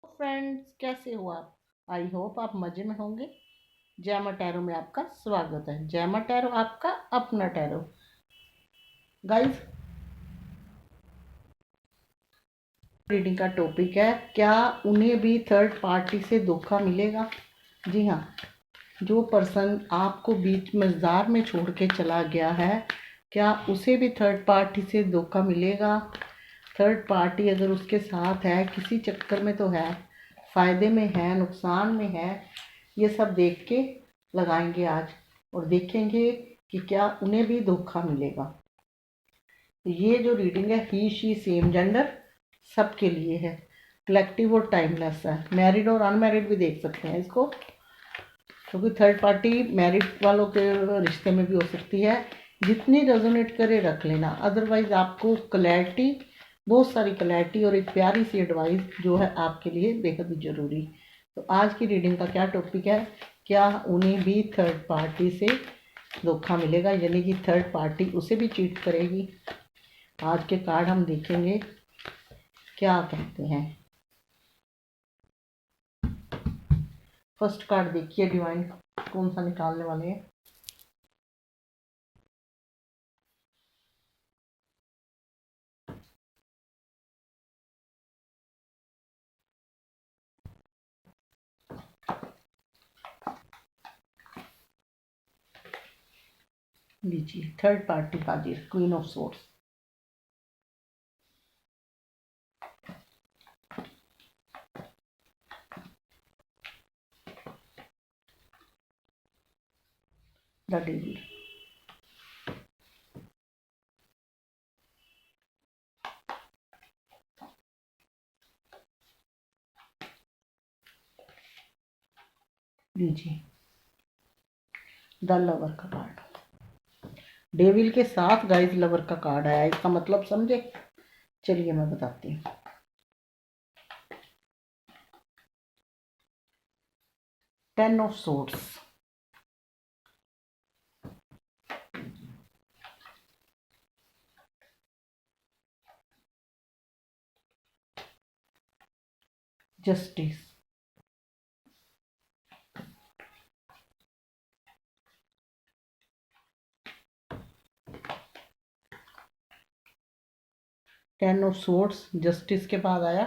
Friends, कैसे हो आप? आई होप आप मज़े में होंगे। जैमा टैरो में आपका स्वागत है। जैमा टैरो आपका अपना टैरो। गाइस, रीडिंग का टॉपिक है, क्या उन्हें भी थर्ड पार्टी से धोखा मिलेगा? जी हाँ, जो पर्सन आपको बीच मझधार में छोड़ के चला गया है, क्या उसे भी थर्ड पार्टी से धोखा मिलेगा? थर्ड पार्टी अगर उसके साथ है, किसी चक्कर में तो है, फ़ायदे में है, नुकसान में है, ये सब देख के लगाएंगे आज और देखेंगे कि क्या उन्हें भी धोखा मिलेगा। तो ये जो रीडिंग है, ही शी सेम जेंडर सबके लिए है, कलेक्टिव और टाइमलेस है। मैरिड और अनमैरिड भी देख सकते हैं इसको, क्योंकि थर्ड पार्टी मैरिड वालों के रिश्ते में भी हो सकती है। जितनी रेजोनेट करे रख लेना, अदरवाइज आपको क्लैरिटी, बहुत सारी क्लैरिटी और एक प्यारी सी एडवाइस जो है आपके लिए बेहद ज़रूरी। तो आज की रीडिंग का क्या टॉपिक है, क्या उन्हें भी थर्ड पार्टी से धोखा मिलेगा, यानी कि थर्ड पार्टी उसे भी चीट करेगी। आज के कार्ड हम देखेंगे क्या कहते हैं। फर्स्ट कार्ड देखिए डिवाइन, कौन सा निकालने वाले हैं। लीजिए, थर्ड पार्टी हाजिर, queen of swords. The devil. लीजिए, द लवर का कार्ड। डेविल के साथ गाइस लवर का कार्ड आया, इसका मतलब समझे? चलिए मैं बताती हूँ। Ten of swords, justice, 10 of swords, justice के बाद आया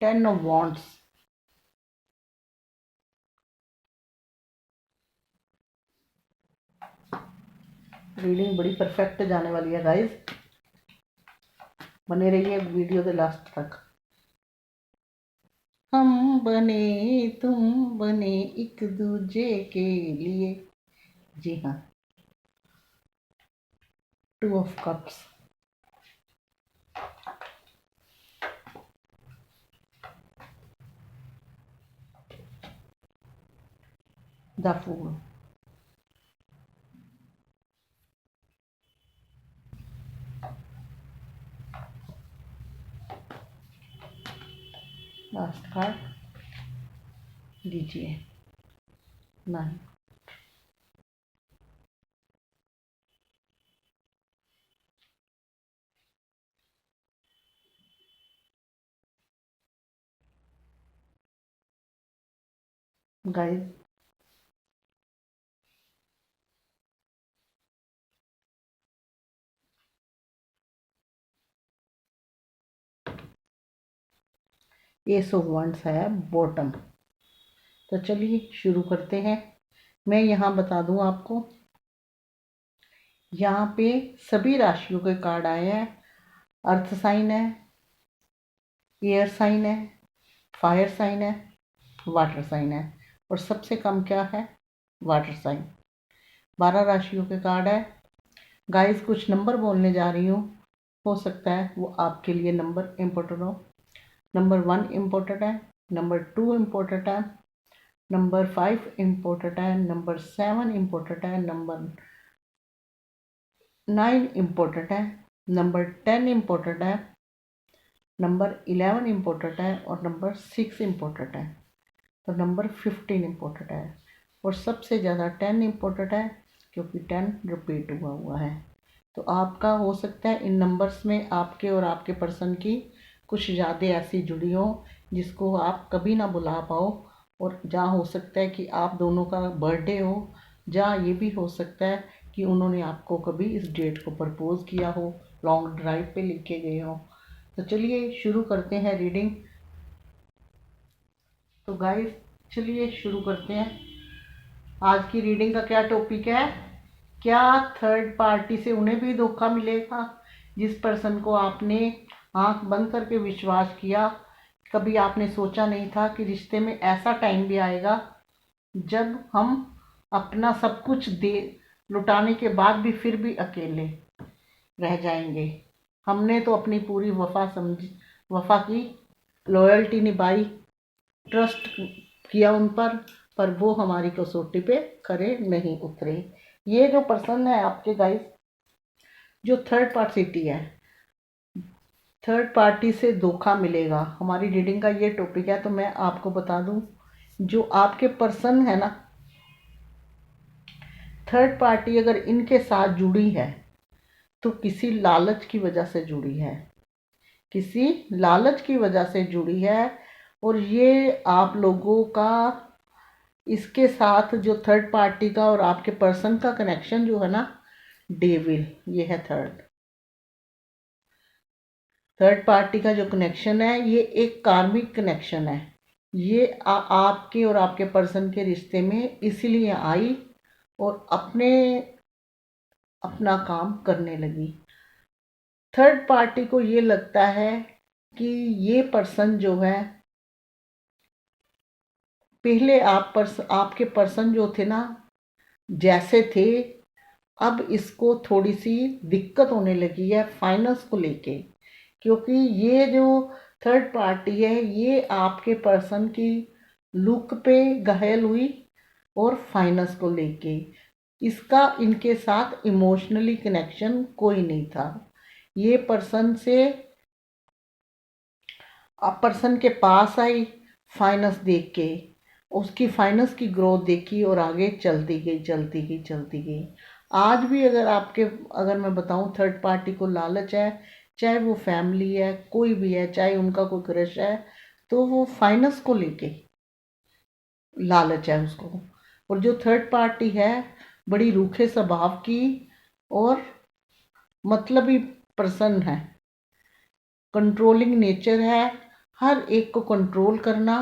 10 ऑफ वॉन्ड्स। रीडिंग बड़ी परफेक्ट जाने वाली है गाइस, बने रहिए वीडियो के लास्ट तक। हम बने तुम बने एक दूजे के लिए। जी हाँ, 2 of cups, the fool, last card लीजिए, 9। गाइस, एस ऑफ वंड्स है बॉटम। तो चलिए शुरू करते हैं। मैं यहाँ बता दूँ आपको, यहाँ पे सभी राशियों के कार्ड आए हैं। अर्थ साइन है, एयर साइन है, फायर साइन है, वाटर साइन है, और सबसे कम क्या है? Water sign. 12 राशियों के कार्ड है। गाइस, कुछ नंबर बोलने जा रही हूँ, हो सकता है वो आपके लिए नंबर इम्पोर्टेंट हो। नंबर 1 इम्पोर्टेंट है, नंबर 2 इम्पोर्टेंट है, नंबर 5 इम्पोर्टेंट है, नंबर 7 इम्पोर्टेंट है, नंबर 9 इम्पोर्टेंट है, नंबर 10 इम्पोर्टेंट है, नंबर 11 इम्पोर्टेंट है, और नंबर 6 इम्पोर्टेंट है। तो नंबर 15 इम्पोर्टेंट है, और सबसे ज़्यादा 10 इम्पोर्टेंट है, क्योंकि 10 रिपीट हुआ है। तो आपका हो सकता है इन नंबर्स में आपके और आपके पर्सन की कुछ यादें ऐसी जुड़ी हों, जिसको आप कभी ना बुला पाओ, और जहाँ हो सकता है कि आप दोनों का बर्थडे हो, जहाँ ये भी हो सकता है कि उन्होंने आपको कभी इस डेट को प्रपोज किया हो, लॉन्ग ड्राइव पे लेके गए हो। तो चलिए शुरू करते हैं रीडिंग। तो गाइस चलिए शुरू करते हैं। आज की रीडिंग का क्या टॉपिक है? क्या थर्ड पार्टी से उन्हें भी धोखा मिलेगा? जिस पर्सन को आपने आंख बंद करके विश्वास किया, कभी आपने सोचा नहीं था कि रिश्ते में ऐसा टाइम भी आएगा जब हम अपना सब कुछ दे लुटाने के बाद भी फिर भी अकेले रह जाएंगे। हमने तो अपनी पूरी वफा की, लॉयल्टी निभाई, ट्रस्ट किया उन पर वो हमारी कसौटी पे खरे नहीं उतरे। ये जो पर्सन है आपके गाइस, जो थर्ड पार्टी है, थर्ड पार्टी से धोखा मिलेगा, हमारी रीडिंग का ये टॉपिक है। तो मैं आपको बता दूं, जो आपके पर्सन है ना, थर्ड पार्टी अगर इनके साथ जुड़ी है तो किसी लालच की वजह से जुड़ी है, किसी लालच की वजह से जुड़ी है। और ये आप लोगों का इसके साथ जो थर्ड पार्टी का और आपके पर्सन का कनेक्शन जो है ना, डेविल, ये है थर्ड पार्टी का जो कनेक्शन है, ये एक कार्मिक कनेक्शन है। ये आपके और आपके पर्सन के रिश्ते में इसलिए आई और अपना काम करने लगी। थर्ड पार्टी को ये लगता है कि ये पर्सन जो है, पहले आपके पर्सन जो थे ना, जैसे थे, अब इसको थोड़ी सी दिक्कत होने लगी है फाइनेंस को लेके। क्योंकि ये जो थर्ड पार्टी है, ये आपके पर्सन की लुक पे घायल हुई और फाइनेंस को लेके इसका इनके साथ इमोशनली कनेक्शन कोई नहीं था। ये पर्सन के पास आई, फाइनेंस देख के, उसकी फाइनेंस की ग्रोथ देखी और आगे चलती गई चलती गई चलती गई। आज भी अगर मैं बताऊं, थर्ड पार्टी को लालच है, चाहे वो फैमिली है, कोई भी है, चाहे उनका कोई क्रश है, तो वो फाइनेंस को लेके लालच है उसको। और जो थर्ड पार्टी है, बड़ी रूखे स्वभाव की और मतलबी पर्सन है, कंट्रोलिंग नेचर है, हर एक को कंट्रोल करना।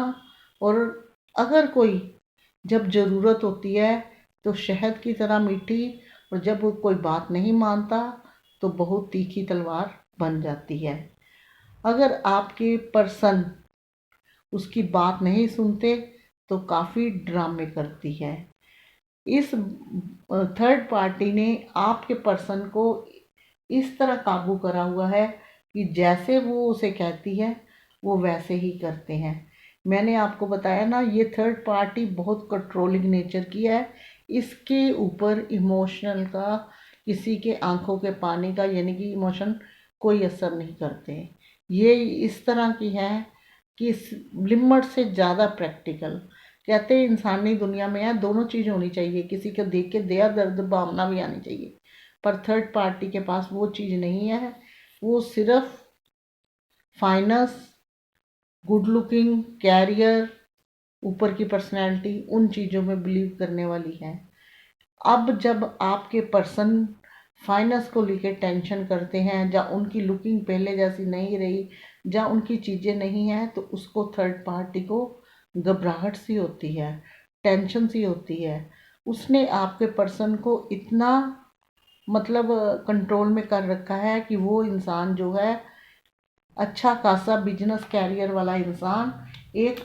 और अगर कोई जब ज़रूरत होती है तो शहद की तरह मीठी, और जब वो कोई बात नहीं मानता तो बहुत तीखी तलवार बन जाती है। अगर आपके पर्सन उसकी बात नहीं सुनते तो काफ़ी ड्रामे करती है। इस थर्ड पार्टी ने आपके पर्सन को इस तरह काबू करा हुआ है कि जैसे वो उसे कहती है वो वैसे ही करते हैं। मैंने आपको बताया ना, ये थर्ड पार्टी बहुत कंट्रोलिंग नेचर की है। इसके ऊपर इमोशनल का, किसी के आंखों के पानी का, यानी कि इमोशन कोई असर नहीं करते। ये इस तरह की है कि इस लिमिट से ज़्यादा प्रैक्टिकल। कहते हैं इंसानी दुनिया में है, दोनों चीज़ होनी चाहिए, किसी को देख के दया दर्द भावना भी आनी चाहिए। पर थर्ड पार्टी के पास वो चीज़ नहीं है। वो सिर्फ फाइनेंस, गुड लुकिंग, कैरियर, ऊपर की पर्सनैलिटी, उन चीज़ों में बिलीव करने वाली है। अब जब आपके पर्सन फाइनेंस को लेकर टेंशन करते हैं, या उनकी लुकिंग पहले जैसी नहीं रही, या उनकी चीज़ें नहीं हैं, तो उसको थर्ड पार्टी को घबराहट सी होती है, टेंशन सी होती है। उसने आपके पर्सन को इतना मतलब कंट्रोल में कर रखा है कि वो इंसान जो है, अच्छा खासा बिजनेस कैरियर वाला इंसान, एक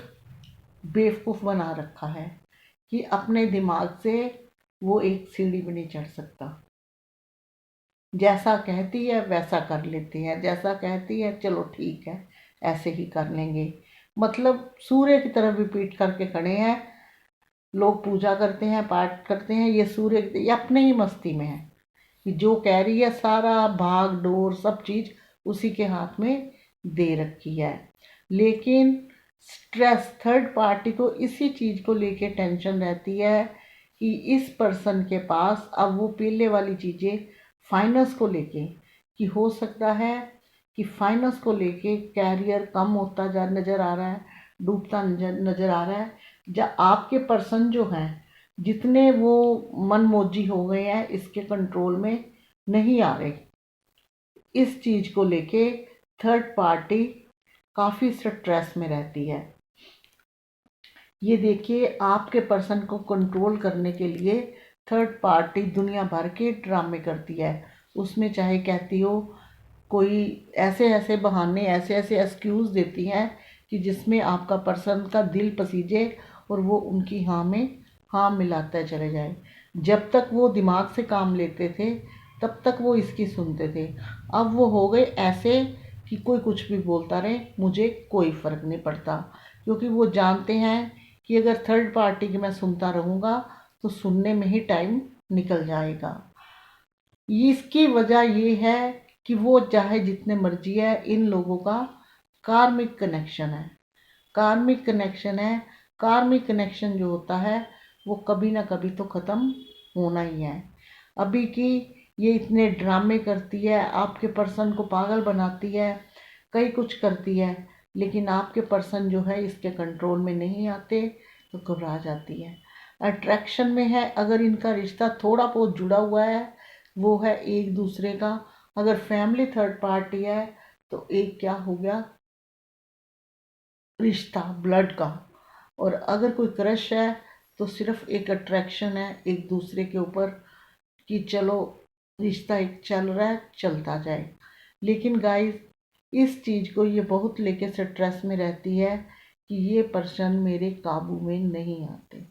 बेवकूफ़ बना रखा है कि अपने दिमाग से वो एक सीढ़ी भी नहीं चढ़ सकता। जैसा कहती है वैसा कर लेती है, जैसा कहती है चलो ठीक है ऐसे ही कर लेंगे। मतलब सूर्य की तरफ रिपीट करके खड़े हैं। लोग पूजा करते हैं, पाठ करते हैं, ये अपने ही मस्ती में है कि जो कह रही है सारा भाग डोर सब चीज़ उसी के हाथ में दे रखी है। लेकिन स्ट्रेस, थर्ड पार्टी को इसी चीज़ को लेके टेंशन रहती है कि इस पर्सन के पास अब वो पहले वाली चीज़ें फाइनेंस को लेके, कि हो सकता है कि फाइनेंस को लेके कैरियर कम होता जा नज़र आ रहा है, डूबता नजर आ रहा है। आपके पर्सन जो हैं जितने वो मनमौजी हो गए हैं, इसके कंट्रोल में नहीं आ रहे। इस चीज को लेके थर्ड पार्टी काफी स्ट्रेस में रहती है। ये देखिए, आपके पर्सन को कंट्रोल करने के लिए थर्ड पार्टी दुनिया भर के ड्रामे करती है। उसमें चाहे कहती हो कोई ऐसे ऐसे बहाने, ऐसे ऐसे एक्सक्यूज़ देती हैं कि जिसमें आपका पर्सन का दिल पसीजे और वो उनकी हाँ में हाँ मिलाता चले जाए। जब तक वो दिमाग से काम लेते थे तब तक वो इसकी सुनते थे। अब वो हो गए ऐसे कि कोई कुछ भी बोलता रहे, मुझे कोई फ़र्क नहीं पड़ता, क्योंकि वो जानते हैं कि अगर थर्ड पार्टी की मैं सुनता रहूँगा तो सुनने में ही टाइम निकल जाएगा। इसकी वजह ये है कि वो चाहे जितने मर्जी है, इन लोगों का कार्मिक कनेक्शन है। कार्मिक कनेक्शन है। कार्मिक कनेक्शन जो होता है वो कभी ना कभी तो ख़त्म होना ही है। अभी की ये इतने ड्रामे करती है, आपके पर्सन को पागल बनाती है, कई कुछ करती है, लेकिन आपके पर्सन जो है इसके कंट्रोल में नहीं आते तो घबरा जाती है। अट्रैक्शन में है, अगर इनका रिश्ता थोड़ा बहुत जुड़ा हुआ है वो है एक दूसरे का। अगर फैमिली थर्ड पार्टी है तो एक क्या हो गया, रिश्ता ब्लड का। और अगर कोई क्रश है तो सिर्फ एक अट्रैक्शन है एक दूसरे के ऊपर कि चलो रिश्ता एक चल रहा है, चलता जाए। लेकिन गाइस, इस चीज़ को ये बहुत लेके स्ट्रेस में रहती है कि ये पर्सन मेरे काबू में नहीं आते।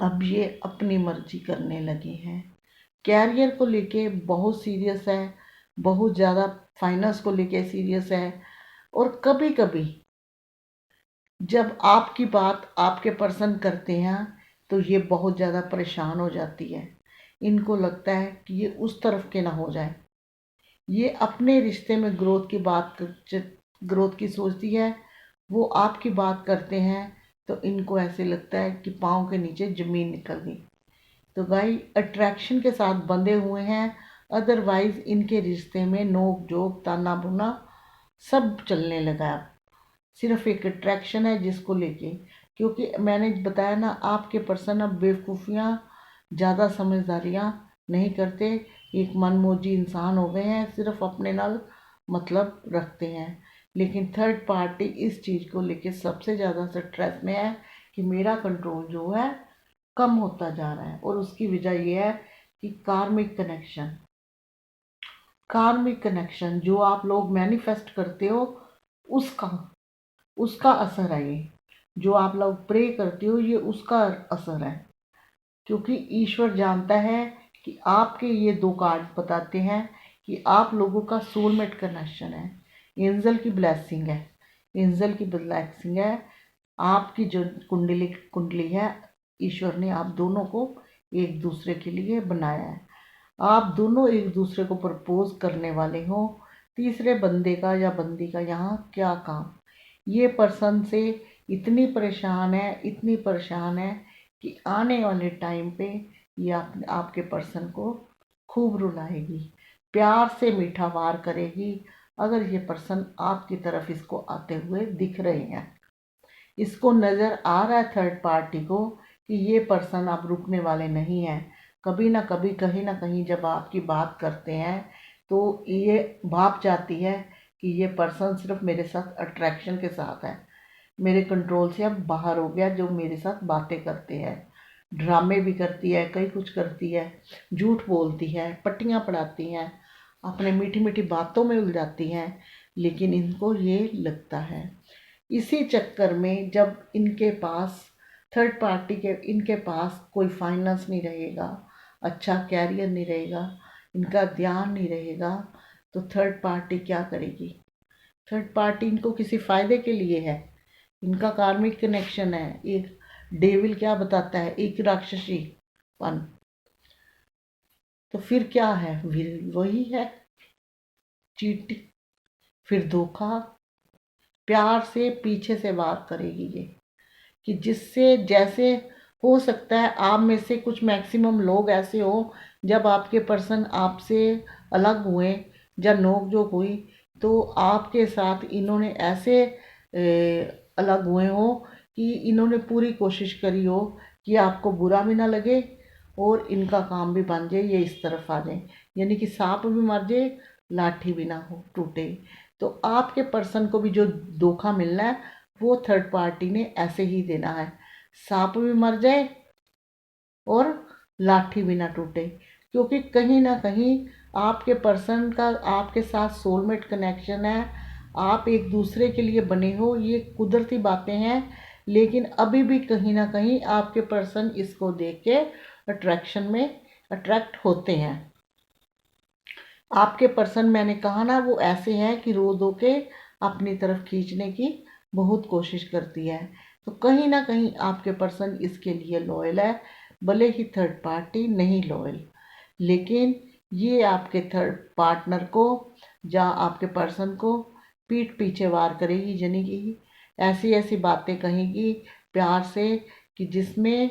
अब ये अपनी मर्जी करने लगे हैं। कैरियर को लेके बहुत सीरियस है, बहुत ज़्यादा फाइनेंस को लेके सीरियस है। और कभी कभी जब आपकी बात आपके पर्सन करते हैं तो ये बहुत ज़्यादा परेशान हो जाती है। इनको लगता है कि ये उस तरफ के ना हो जाए। ये अपने रिश्ते में ग्रोथ की सोचती है, वो आपकी बात करते हैं तो इनको ऐसे लगता है कि पाँव के नीचे ज़मीन निकल गई। तो भाई अट्रैक्शन के साथ बंधे हुए हैं, अदरवाइज इनके रिश्ते में नोक जोक ताना बुना सब चलने लगा। सिर्फ एक अट्रैक्शन है जिसको लेके, क्योंकि मैंने बताया ना, आपके पर्सन अब बेवकूफ़ियाँ, ज़्यादा समझदारियाँ नहीं करते। एक मनमौजी इंसान हो गए हैं, सिर्फ अपने नाल मतलब रखते हैं। लेकिन थर्ड पार्टी इस चीज़ को लेके सबसे ज़्यादा स्ट्रेस में है कि मेरा कंट्रोल जो है कम होता जा रहा है। और उसकी वजह यह है कि कार्मिक कनेक्शन जो आप लोग मैनिफेस्ट करते हो उसका उसका असर है। ये जो आप लोग प्रे करते हो ये उसका असर है, क्योंकि ईश्वर जानता है कि आपके ये दो कार्ड बताते हैं कि आप लोगों का सोलमेट कनेक्शन है। एंजल की ब्लेसिंग है, एंजल की ब्लेसिंग है। आपकी जो कुंडली है, ईश्वर ने आप दोनों को एक दूसरे के लिए बनाया है। आप दोनों एक दूसरे को प्रपोज करने वाले हो। तीसरे बंदे का या बंदी का यहाँ क्या काम। ये पर्सन से इतनी परेशान है, इतनी परेशान है कि आने वाले टाइम पे ये आपके पर्सन को खूब रुलाएगी, प्यार से मीठा वार करेगी। अगर ये पर्सन आपकी तरफ इसको आते हुए दिख रहे हैं, इसको नज़र आ रहा है थर्ड पार्टी को कि ये पर्सन अब रुकने वाले नहीं हैं। कभी ना कभी कहीं ना कहीं जब आपकी बात करते हैं तो ये भाप जाती है कि ये पर्सन सिर्फ मेरे साथ अट्रैक्शन के साथ है, मेरे कंट्रोल से अब बाहर हो गया। जो मेरे साथ बातें करते हैं, ड्रामे भी करती है, कई कुछ करती है, झूठ बोलती है, पट्टियाँ पढ़ाती हैं, अपने मीठी मीठी बातों में उलझाती हैं, लेकिन इनको ये लगता है। इसी चक्कर में जब इनके पास थर्ड पार्टी के इनके पास कोई फाइनेंस नहीं रहेगा, अच्छा कैरियर नहीं रहेगा, इनका ध्यान नहीं रहेगा, तो थर्ड पार्टी क्या करेगी। थर्ड पार्टी इनको किसी फ़ायदे के लिए है। इनका कार्मिक कनेक्शन है। एक डेविल क्या बताता है, एक राक्षसी पन। तो फिर क्या है, वही है चीटिंग, फिर धोखा। प्यार से पीछे से बात करेगी ये, कि जिससे जैसे हो सकता है आप में से कुछ मैक्सिमम लोग ऐसे हो, जब आपके पर्सन आपसे अलग हुए या नोक झोंक हुई तो आपके साथ इन्होंने ऐसे अलग हुए हो, कि इन्होंने पूरी कोशिश करी हो कि आपको बुरा भी ना लगे और इनका काम भी बन जाए, ये इस तरफ आ जाए, यानी कि सांप भी मर जाए, लाठी भी ना हो टूटे। तो आपके पर्सन को भी जो धोखा मिलना है वो थर्ड पार्टी ने ऐसे ही देना है, सांप भी मर जाए और लाठी भी ना टूटे। क्योंकि कहीं ना कहीं आपके पर्सन का आपके साथ सोलमेट कनेक्शन है, आप एक दूसरे के लिए बने हो, ये कुदरती बातें हैं। लेकिन अभी भी कहीं ना कहीं आपके पर्सन इसको देख के अट्रैक्शन में अट्रैक्ट होते हैं। आपके पर्सन, मैंने कहा ना, वो ऐसे हैं कि रो धो के अपनी तरफ खींचने की बहुत कोशिश करती है। तो कहीं ना कहीं आपके पर्सन इसके लिए लॉयल है, भले ही थर्ड पार्टी नहीं लॉयल, लेकिन ये आपके थर्ड पार्टनर को या आपके पर्सन को पीठ पीछे वार करेगी, यानी कि ऐसी ऐसी बातें कहेगी प्यार से कि जिसमें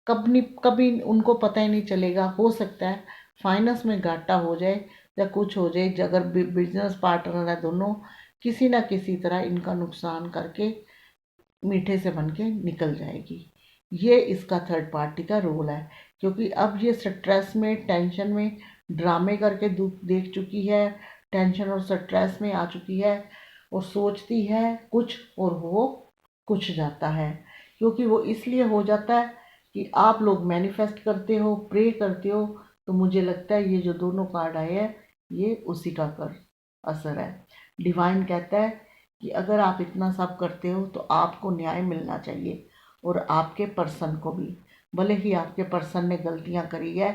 कभी कभी उनको पता ही नहीं चलेगा। हो सकता है फाइनेंस में घाटा हो जाए या कुछ हो जाए, अगर बिजनेस पार्टनर है दोनों, किसी ना किसी तरह इनका नुकसान करके मीठे से बन के निकल जाएगी। ये इसका थर्ड पार्टी का रोल है, क्योंकि अब ये स्ट्रेस में, टेंशन में ड्रामे करके दुख देख चुकी है, टेंशन और स्ट्रेस में आ चुकी है और सोचती है कुछ और हो कुछ जाता है। क्योंकि वो इसलिए हो जाता है कि आप लोग मैनिफेस्ट करते हो, प्रे करते हो। तो मुझे लगता है ये जो दोनों कार्ड आए हैं ये उसी का कर असर है। डिवाइन कहता है कि अगर आप इतना सब करते हो तो आपको न्याय मिलना चाहिए, और आपके पर्सन को भी। भले ही आपके पर्सन ने गलतियां करी है,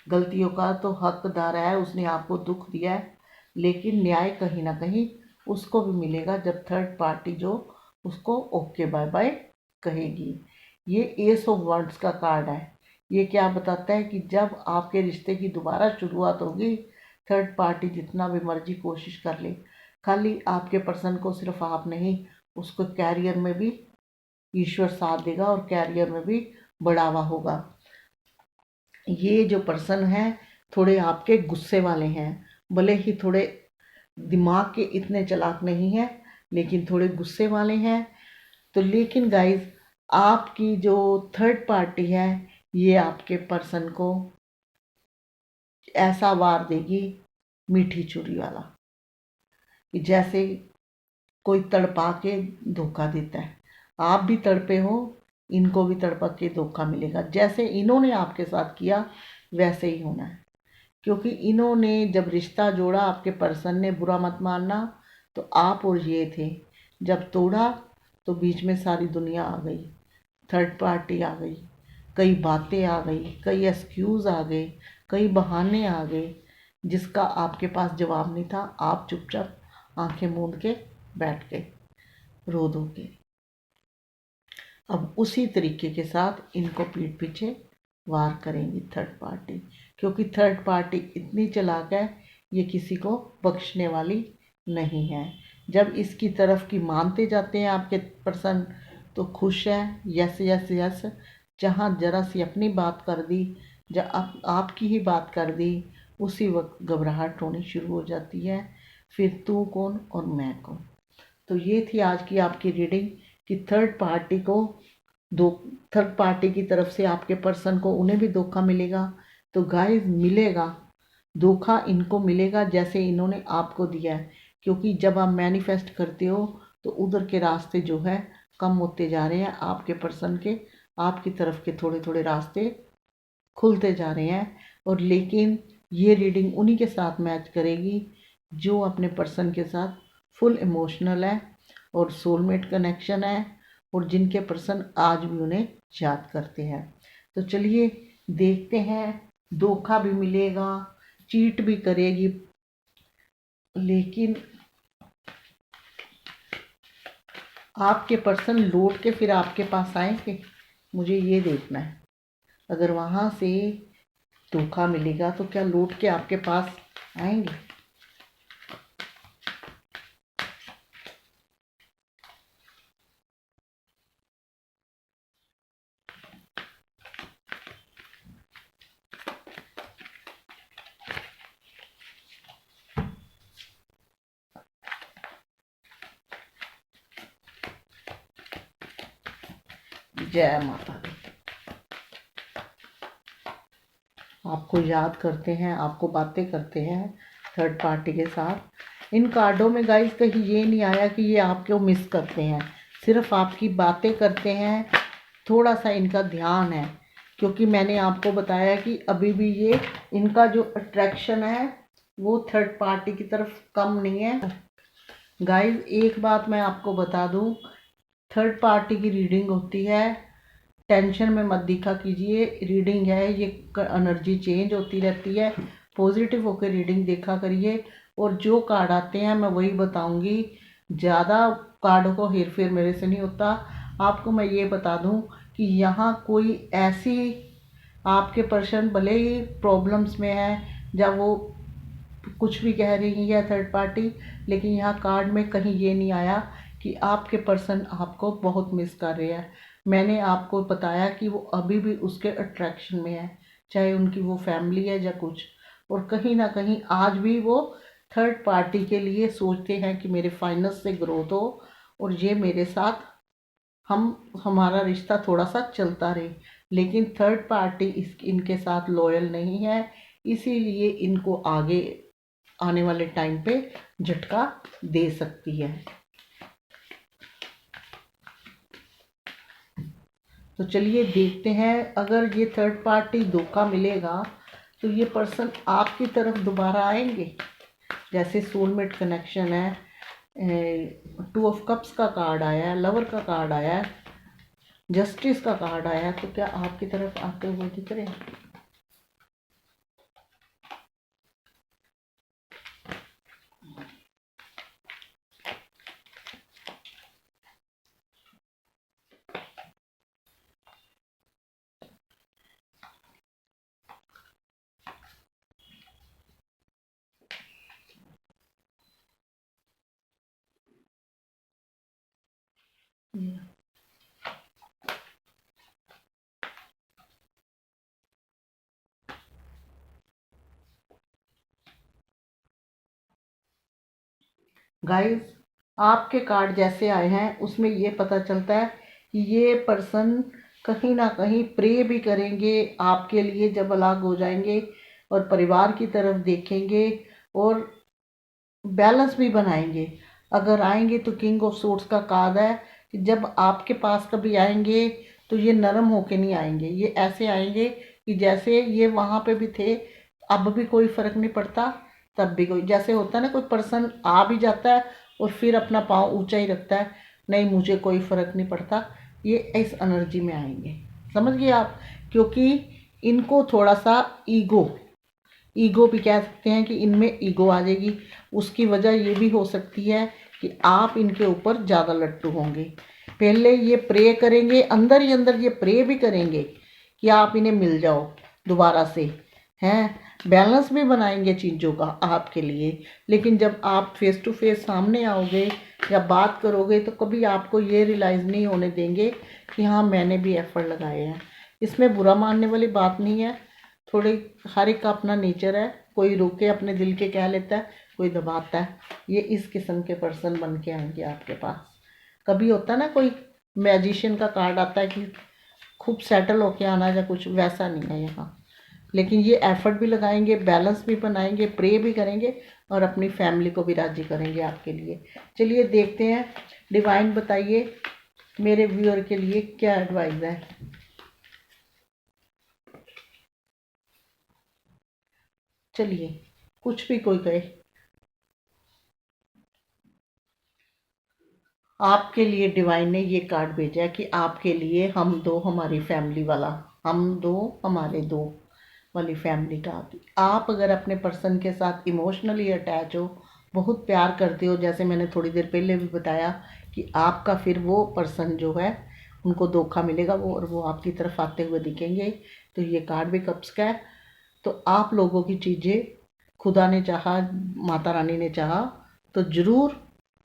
गलतियों का तो हकदार है, उसने आपको दुख दिया है, लेकिन न्याय कहीं ना कहीं उसको भी मिलेगा जब थर्ड पार्टी जो उसको ओके बाय बाय कहेगी। ये एस ऑफ वर्ड्स का कार्ड है। ये क्या बताता है कि जब आपके रिश्ते की दोबारा शुरुआत होगी, थर्ड पार्टी जितना भी मर्जी कोशिश कर ले, खाली आपके पर्सन को सिर्फ आप नहीं, उसको कैरियर में भी ईश्वर साथ देगा और कैरियर में भी बढ़ावा होगा। ये जो पर्सन है थोड़े आपके गुस्से वाले हैं, भले ही थोड़े दिमाग के इतने चालाक नहीं है, लेकिन थोड़े गुस्से वाले हैं। तो लेकिन गाइज, आपकी जो थर्ड पार्टी है ये आपके पर्सन को ऐसा वार देगी, मीठी चूड़ी वाला, कि जैसे कोई तड़पा के धोखा देता है। आप भी तड़पे हो, इनको भी तड़पा के धोखा मिलेगा। जैसे इन्होंने आपके साथ किया वैसे ही होना है। क्योंकि इन्होंने जब रिश्ता जोड़ा, आपके पर्सन ने, बुरा मत मानना, तो आप और ये थे। जब तोड़ा तो बीच में सारी दुनिया आ गई, थर्ड पार्टी आ गई, कई बातें आ गई, कई एक्सक्यूज़ आ गए, कई बहाने आ गए, जिसका आपके पास जवाब नहीं था। आप चुपचाप आंखें मूंद के बैठ गए, रो धो के। अब उसी तरीके के साथ इनको पीठ पीछे वार करेंगी थर्ड पार्टी, क्योंकि थर्ड पार्टी इतनी चालाक है, ये किसी को बख्शने वाली नहीं है। जब इसकी तरफ की मानते जाते हैं आपके पर्सन तो खुश है, यस यस यस। जहाँ जरा सी अपनी बात कर दी, जब आपकी ही बात कर दी, उसी वक्त घबराहट होनी शुरू हो जाती है। फिर तू कौन और मैं कौन। तो ये थी आज की आपकी रीडिंग कि थर्ड पार्टी की तरफ से आपके पर्सन को, उन्हें भी धोखा मिलेगा। तो गाइस, मिलेगा धोखा, इनको मिलेगा जैसे इन्होंने आपको दिया है। क्योंकि जब आप मैनिफेस्ट करते हो तो उधर के रास्ते जो है कम होते जा रहे हैं, आपके पर्सन के, आपकी तरफ के थोड़े थोड़े रास्ते खुलते जा रहे हैं। और लेकिन ये रीडिंग उन्हीं के साथ मैच करेगी जो अपने पर्सन के साथ फुल इमोशनल है और सोलमेट कनेक्शन है, और जिनके पर्सन आज भी उन्हें याद करते हैं। तो चलिए देखते हैं, धोखा भी मिलेगा, चीट भी करेगी, लेकिन आपके पर्सन लौट के फिर आपके पास आएंगे, मुझे ये देखना है। अगर वहाँ से धोखा मिलेगा तो क्या लौट के आपके पास आएंगे? जय माता दी। आपको याद करते हैं, आपको बातें करते हैं थर्ड पार्टी के साथ। इन कार्डों में गाइस कहीं ये नहीं आया कि ये आपको मिस करते हैं, सिर्फ आपकी बातें करते हैं। थोड़ा सा इनका ध्यान है, क्योंकि मैंने आपको बताया कि अभी भी ये इनका जो अट्रैक्शन है वो थर्ड पार्टी की तरफ कम नहीं है। गाइस एक बात मैं आपको बता दूं, थर्ड पार्टी की रीडिंग होती है, टेंशन में मत दिखा कीजिए। रीडिंग है ये, एनर्जी चेंज होती रहती है, पॉजिटिव होकर रीडिंग देखा करिए। और जो कार्ड आते हैं मैं वही बताऊंगी, ज़्यादा कार्डों को हेर फेर मेरे से नहीं होता। आपको मैं ये बता दूं कि यहाँ कोई ऐसी आपके पर्सन भले ही प्रॉब्लम्स में है, जब वो कुछ भी कह रही है थर्ड पार्टी, लेकिन यहाँ कार्ड में कहीं ये नहीं आया कि आपके पर्सन आपको बहुत मिस कर रहे हैं। मैंने आपको बताया कि वो अभी भी उसके अट्रैक्शन में है, चाहे उनकी वो फैमिली है या कुछ, और कहीं ना कहीं आज भी वो थर्ड पार्टी के लिए सोचते हैं कि मेरे फाइनेंस से ग्रोथ हो और ये मेरे साथ हमारा रिश्ता थोड़ा सा चलता रहे। लेकिन थर्ड पार्टी इनके साथ लॉयल नहीं है, इसीलिए इनको आगे आने वाले टाइम पे झटका दे सकती है। तो चलिए देखते हैं, अगर ये थर्ड पार्टी धोखा मिलेगा तो ये पर्सन आपकी तरफ दोबारा आएंगे। जैसे सोलमेट कनेक्शन है, 2 ऑफ कप्स का कार्ड आया है, लवर का कार्ड आया है, जस्टिस का कार्ड आया है, तो क्या आपकी तरफ आते हुए दिख रहे हैं? गाइस आपके कार्ड जैसे आए हैं उसमें ये पता चलता है कि ये पर्सन कहीं ना कहीं प्रे भी करेंगे आपके लिए जब अलग हो जाएंगे, और परिवार की तरफ देखेंगे और बैलेंस भी बनाएंगे। अगर आएंगे तो किंग ऑफ सोर्ड्स का कार्ड है कि जब आपके पास कभी आएंगे तो ये नरम होके नहीं आएंगे, ये ऐसे आएंगे कि जैसे ये वहाँ पे भी थे, अब भी कोई फर्क नहीं पड़ता, तब भी कोई, जैसे होता है ना कोई पर्सन आ भी जाता है और फिर अपना पाँव ऊंचा ही रखता है, नहीं मुझे कोई फर्क नहीं पड़ता, ये इस एनर्जी में आएंगे। समझ गए आप? क्योंकि इनको थोड़ा सा ईगो भी कह सकते हैं कि इनमें ईगो आ जाएगी। उसकी वजह ये भी हो सकती है कि आप इनके ऊपर ज़्यादा लट्टू होंगे। पहले ये प्रे करेंगे, अंदर ही अंदर ये प्रे भी करेंगे कि आप इन्हें मिल जाओ दोबारा से, हैं, बैलेंस भी बनाएंगे चीज़ों का आपके लिए। लेकिन जब आप फेस टू फेस सामने आओगे या बात करोगे तो कभी आपको ये रियलाइज़ नहीं होने देंगे कि हाँ मैंने भी एफर्ट लगाए हैं। इसमें बुरा मानने वाली बात नहीं है, थोड़ी हर एक का अपना नेचर है, कोई रोके अपने दिल के कह लेता है, कोई दबाता है। ये इस किस्म के पर्सन बन के आएंगे आपके पास। कभी होता है ना कोई मैजिशियन का कार्ड आता है कि खूब सेटल होके आना या कुछ, वैसा नहीं है यहाँ। लेकिन ये एफर्ट भी लगाएंगे, बैलेंस भी बनाएंगे, प्रे भी करेंगे और अपनी फैमिली को भी राजी करेंगे आपके लिए। चलिए देखते हैं, डिवाइन बताइए मेरे व्यूअर के लिए क्या एडवाइस है। चलिए कुछ भी कोई कहे, आपके लिए डिवाइन ने ये कार्ड भेजा है कि आपके लिए हम दो हमारी फैमिली वाला, हम दो हमारे दो वाली फैमिली का। आप अगर अपने पर्सन के साथ इमोशनली अटैच हो, बहुत प्यार करते हो, जैसे मैंने थोड़ी देर पहले भी बताया कि आपका फिर वो पर्सन जो है उनको धोखा मिलेगा वो, और वो आपकी तरफ आते हुए दिखेंगे। तो ये कार्ड भी कप्स का है। तो आप लोगों की चीज़ें खुदा ने चाहा, माता रानी ने चाहा तो ज़रूर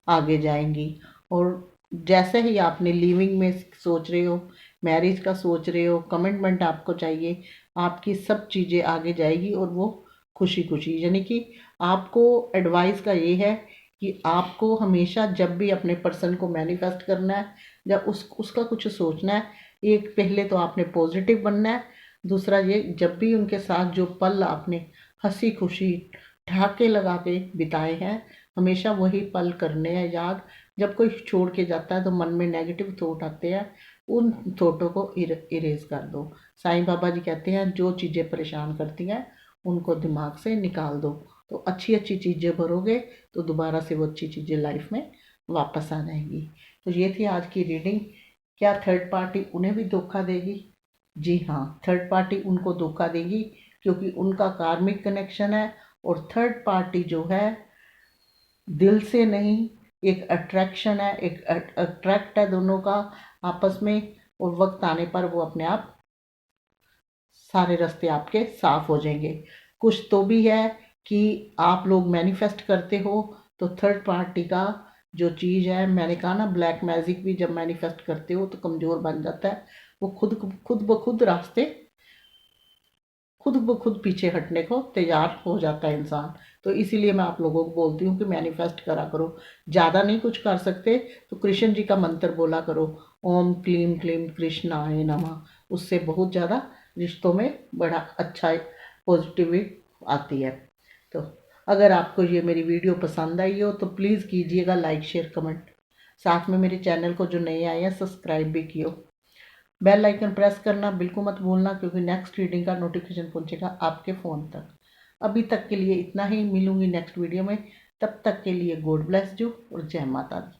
आगे जाएंगी। और जैसे ही आपने लिविंग में सोच रहे हो, मैरिज का सोच रहे हो, कमिटमेंट आपको चाहिए, आपकी सब चीज़ें आगे जाएगी और वो खुशी खुशी। यानी कि आपको एडवाइस का ये है कि आपको हमेशा जब भी अपने पर्सन को मैनिफेस्ट करना है जब उसका कुछ सोचना है। एक पहले तो आपने पॉजिटिव बनना है, दूसरा ये जब भी उनके साथ जो पल आपने हंसी खुशी ठहाके लगा के बिताए हैं, हमेशा वही पल करने हैं याद। जब कोई छोड़ के जाता है तो मन में नेगेटिव थॉट आते हैं, उन थॉटों को इरेज कर दो। साईं बाबा जी कहते हैं जो चीज़ें परेशान करती हैं उनको दिमाग से निकाल दो, तो अच्छी अच्छी चीज़ें भरोगे तो दोबारा से वो अच्छी चीज़ें लाइफ में वापस आ जाएंगी। तो ये थी आज की रीडिंग। क्या थर्ड पार्टी उन्हें भी धोखा देगी? जी हाँ, थर्ड पार्टी उनको धोखा देगी, क्योंकि उनका कार्मिक कनेक्शन है। और थर्ड पार्टी जो है दिल से नहीं, एक अट्रैक्शन है, एक अट्रैक्ट है दोनों का आपस में। और वक्त आने पर वो अपने आप सारे रास्ते आपके साफ हो जाएंगे। कुछ तो भी है कि आप लोग मैनिफेस्ट करते हो तो थर्ड पार्टी का जो चीज़ है, मैंने कहा ना ब्लैक मैजिक भी जब मैनिफेस्ट करते हो तो कमज़ोर बन जाता है। वो खुद ब खुद रास्ते खुद ब खुद पीछे हटने को तैयार हो जाता है इंसान। तो इसीलिए मैं आप लोगों को बोलती हूँ कि मैनिफेस्ट करा करो। ज़्यादा नहीं कुछ कर सकते तो कृष्ण जी का मंत्र बोला करो, ओम क्लीम क्लीम कृष्णाय नमः। उससे बहुत ज़्यादा रिश्तों में बड़ा अच्छा पॉजिटिविटी आती है। तो अगर आपको ये मेरी वीडियो पसंद आई हो तो प्लीज़ कीजिएगा लाइक शेयर कमेंट। साथ में मेरे चैनल को जो नए आए हैं सब्सक्राइब भी कियो। बेल आइकन प्रेस करना बिल्कुल मत भूलना, क्योंकि नेक्स्ट रीडिंग का नोटिफिकेशन पहुंचेगा आपके फ़ोन तक। अभी तक के लिए इतना ही, मिलूंगी नेक्स्ट वीडियो में। तब तक के लिए गॉड ब्लेस यू और जय माता दी।